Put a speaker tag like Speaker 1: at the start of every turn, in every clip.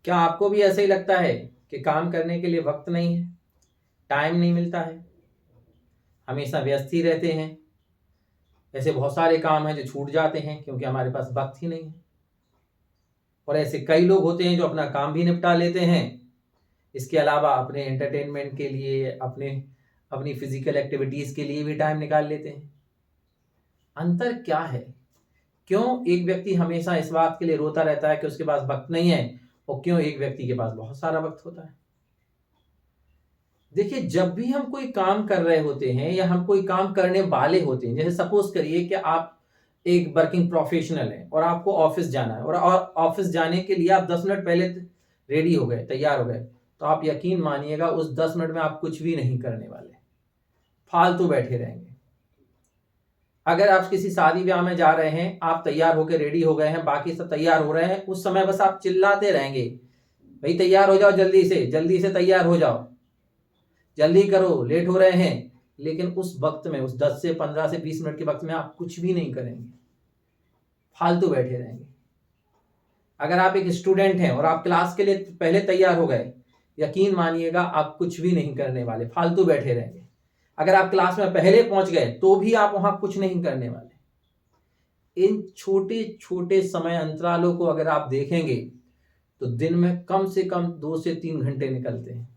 Speaker 1: क्या आपको भी ऐसा ही लगता है कि काम करने के लिए वक्त नहीं है, टाइम नहीं मिलता है, हमेशा व्यस्त ही रहते हैं? ऐसे बहुत सारे काम हैं जो छूट जाते हैं क्योंकि हमारे पास वक्त ही नहीं है। और ऐसे कई लोग होते हैं जो अपना काम भी निपटा लेते हैं, इसके अलावा अपने एंटरटेनमेंट के लिए, अपने अपनी फिजिकल एक्टिविटीज के लिए भी टाइम निकाल लेते हैं। अंतर क्या है? क्यों एक व्यक्ति हमेशा इस बात के लिए रोता रहता है कि उसके पास वक्त नहीं है, और क्यों एक व्यक्ति के पास बहुत सारा वक्त होता है? देखिए, जब भी हम कोई काम कर रहे होते हैं या हम कोई काम करने वाले होते हैं, जैसे सपोज करिए कि आप एक वर्किंग प्रोफेशनल हैं और आपको ऑफिस जाना है, और ऑफिस जाने के लिए आप 10 मिनट पहले रेडी हो गए, तैयार हो गए, तो आप यकीन मानिएगा उस 10 मिनट में आप कुछ भी नहीं करने वाले, फालतू बैठे रहेंगे। अगर आप किसी शादी ब्याह में जा रहे हैं, आप तैयार होकर रेडी हो गए हैं, बाकी सब तैयार हो रहे हैं, उस समय बस आप चिल्लाते रहेंगे, भाई तैयार हो जाओ, जल्दी से तैयार हो जाओ, जल्दी करो, लेट हो रहे हैं। लेकिन उस वक्त में, उस 10 से 15 से 20 मिनट के वक्त में आप कुछ भी नहीं करेंगे, फालतू बैठे रहेंगे। अगर आप एक स्टूडेंट हैं और आप क्लास के लिए पहले तैयार हो गए, यकीन मानिएगा आप कुछ भी नहीं करने वाले, फालतू बैठे रहेंगे। अगर आप क्लास में पहले पहुंच गए तो भी आप वहां कुछ नहीं करने वाले। इन छोटे छोटे समय अंतरालों को अगर आप देखेंगे तो दिन में कम से कम 2 से 3 घंटे निकलते हैं।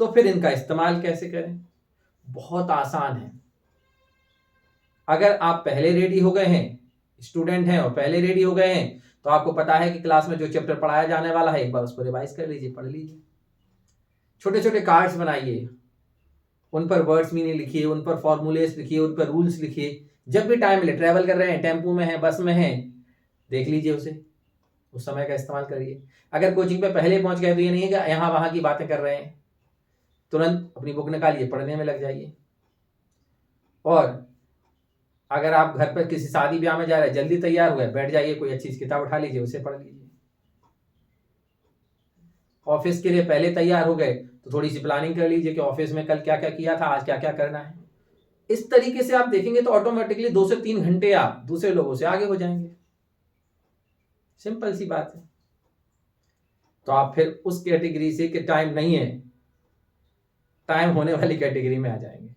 Speaker 1: तो फिर इनका इस्तेमाल कैसे करें? बहुत आसान है। अगर आप पहले रेडी हो गए हैं, स्टूडेंट हैं और पहले रेडी हो गए हैं, तो आपको पता है कि क्लास में जो चैप्टर पढ़ाया जाने वाला है, एक बार उसको रिवाइज कर लीजिए, पढ़ लीजिए। छोटे छोटे कार्ड्स बनाइए, उन पर वर्ड्स मीनिंग लिखिए, उन पर फॉर्मूलेस लिखिए, उन पर रूल्स लिखिए। जब भी टाइम मिले, ट्रैवल कर रहे हैं, टेम्पो में है, बस में है, देख लीजिए उसे, उस समय का इस्तेमाल करिए। अगर कोचिंग पे पहले पहुंच गए तो ये नहीं है कि यहाँ वहां की बातें कर रहे हैं, तुरंत अपनी बुक निकालिए, पढ़ने में लग जाइए। और अगर आप घर पर किसी शादी ब्याह में जा रहे हैं, जल्दी तैयार हुए, बैठ जाइए, कोई अच्छी किताब उठा लीजिए, उसे पढ़ लीजिए। ऑफिस के लिए पहले तैयार हो गए तो थोड़ी सी प्लानिंग कर लीजिए कि ऑफिस में कल क्या क्या किया था, आज क्या क्या करना है। इस तरीके से आप देखेंगे तो ऑटोमेटिकली 2 से 3 घंटे आप दूसरे लोगों से आगे हो जाएंगे। सिंपल सी बात है। तो आप फिर उस कैटेगरी से कि टाइम नहीं है, टाइम होने वाली कैटेगरी में आ जाएंगे।